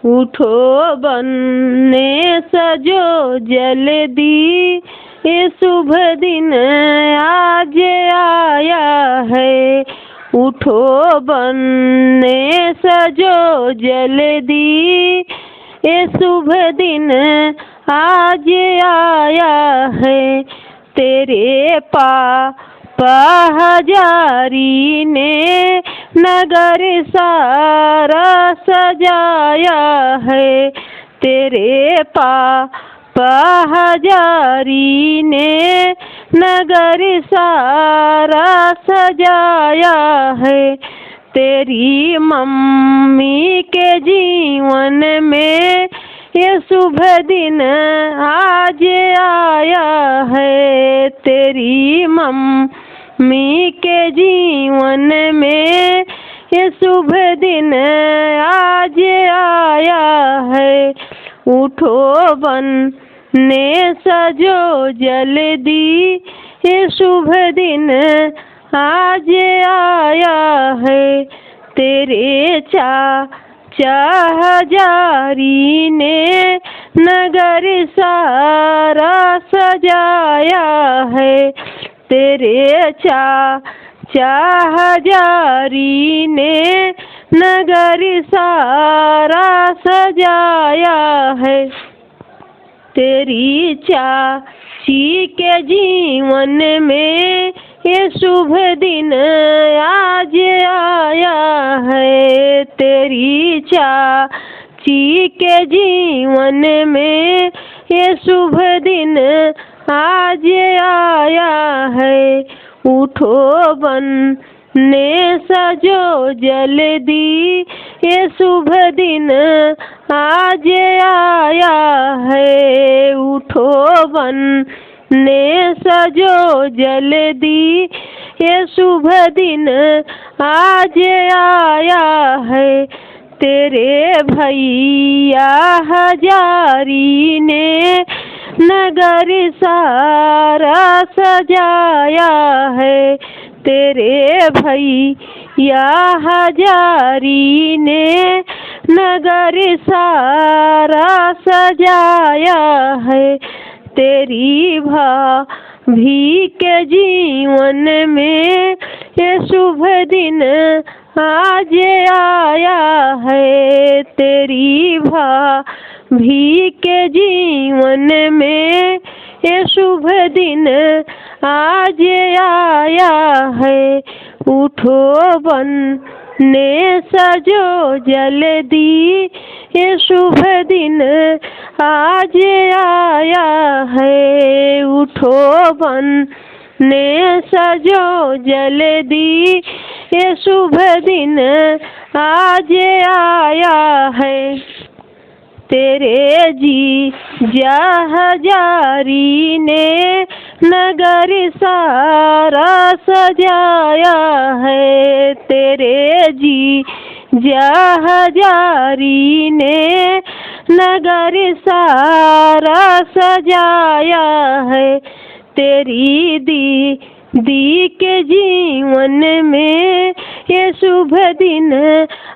उठो बनने सजो जल्दी, ये शुभ दिन आज आया है। उठो बनने सजो जल्दी, ये शुभ दिन आज आया है। तेरे पापा हजारी ने नगर सारा सजाया है। तेरे पापा हजारी ने नगर सारा सजाया है। तेरी मम्मी के जीवन में ये शुभ दिन आज आया है। तेरी मम्मी के जीवन में ये शुभ दिन आज आया है। उठो बनने सजो जल्दी, ये शुभ दिन आज आया है। तेरे चाचा हजारी ने नगर सारा सजाया है। तेरे चाचा हजारी ने नगर सारा सजाया है। तेरी चाची के जीवन में ये शुभ दिन आज आया है। तेरी चाची के जीवन में ये शुभ दिन आज आया है। उठो बनने सजो जल्दी, ये शुभ दिन आज आया है। उठो बनने सजो जल्दी, ये शुभ दिन आज आया है। तेरे भैया हजारी ने नगर सारा सजाया है। तेरे भैया हजारी ने नगर सारा सजाया है। तेरी भाभी के जीवन में ये शुभ दिन आज आया है। तेरी भाभी के जीवन में ये शुभ दिन आज आया है। उठो बनने सजो जल्दी, ये शुभ दिन आज आया है। उठो बनने सजो जल्दी, ये शुभ दिन आज आया है। तेरे जीजा हजारी ने नगर सारा सजाया है। तेरे जीजा हजारी ने नगर सारा सजाया है। तेरी दीदी के जीवन में ये शुभ दिन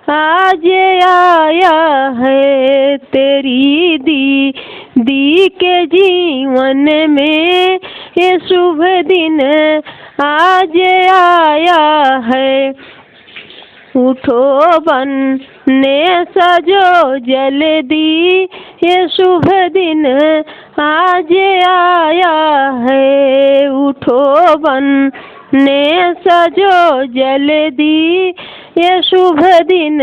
आज आया है। तेरी दीदी के जीवन में ये शुभ दिन आज आया है। उठो बनने सजो जल्दी, ये शुभ दिन आज आया है। उठो बनने सजो जल्दी, ये शुभ दिन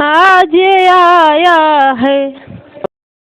आज आया है।